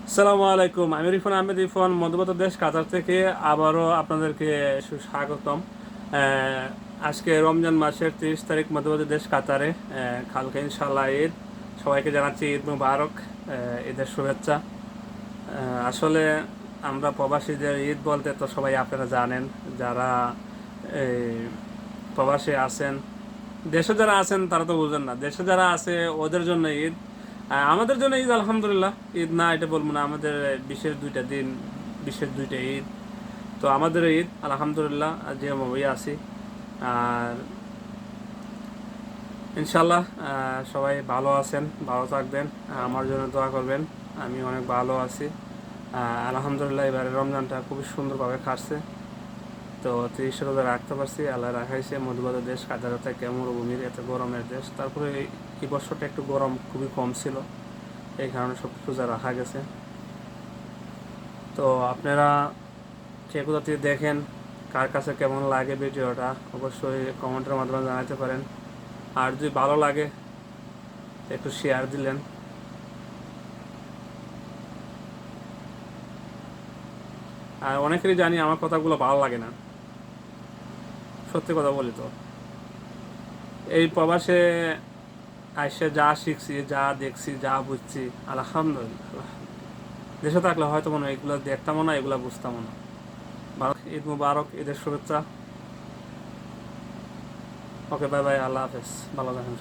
আসসালামু আলাইকুম, আমি রিফান আহমেদ ইরফান মধ্যপ্রাচ্য দেশ কাতার থেকে আবারও আপনাদেরকে সুস্বাগতম। আজকে রমজান মাসের 30 তারিখ, মধ্যপ্রাচ্য দেশ কাতারে। কালকে ইনশাল্লাহ ঈদ। সবাইকে জানাচ্ছি ঈদ মুবারক, ঈদের শুভেচ্ছা। আসলে আমরা প্রবাসীদের ঈদ বলতে তো সবাই আপনারা জানেন, যারা এই, প্রবাসে আছেন। দেশে যারা আছেন তারা তো বুঝেন না, দেশে যারা আছে ওদের জন্য ঈদ। আমাদের জন্য ঈদ আলহামদুলিল্লাহ, ঈদ না এটা বলবো না, আমাদের বিশেষ দুইটা দিন, বিশেষ দুইটা ঈদ। তো আমাদের ঈদ আলহামদুলিল্লাহ যেভাবে আছি। আর ইনশাল্লাহ সবাই ভালো আছেন, ভালো থাকবেন, আমার জন্য দোয়া করবেন। আমি অনেক ভালো আছি। আলহামদুলিল্লাহ এবারে রমজানটা খুবই সুন্দরভাবে কাটছে। তো 30 রোজা রাখতে পারছি, আল্লাহ রাখাইছে। মধ্যপ্রাচ্য দেশ কাতার থেকে মরুভূমির, এত গরমের দেশ, তারপরে এই বছরটা একটু গরম খুবই কম ছিল, এই কারণে সব রোজা রাখা গেছে। তো আপনারা কে কোথা থেকে দেখেন, কার কাছে কেমন লাগে ভিডিওটা, অবশ্যই কমেন্টের মাধ্যমে জানাতে পারেন। আর যদি ভালো লাগে একটু শেয়ার দিলেন। আর অনেকেরই জানি আমার কথাগুলো ভালো লাগে না, সত্যি কথা বলি। তো এই প্রবাসে আইসে যা শিখছি, যা দেখছি, যা বুঝছি, আলহামদুলিল্লাহ। দেশে থাকলে হয়তো মনে হয় এগুলো দেখতামও না, এগুলো বুঝতামও না। ঈদ মুবারক, ঈদের শুভেচ্ছা। ওকে, বাই বাই, আল্লাহ হাফেজ, ভালো থাকেন।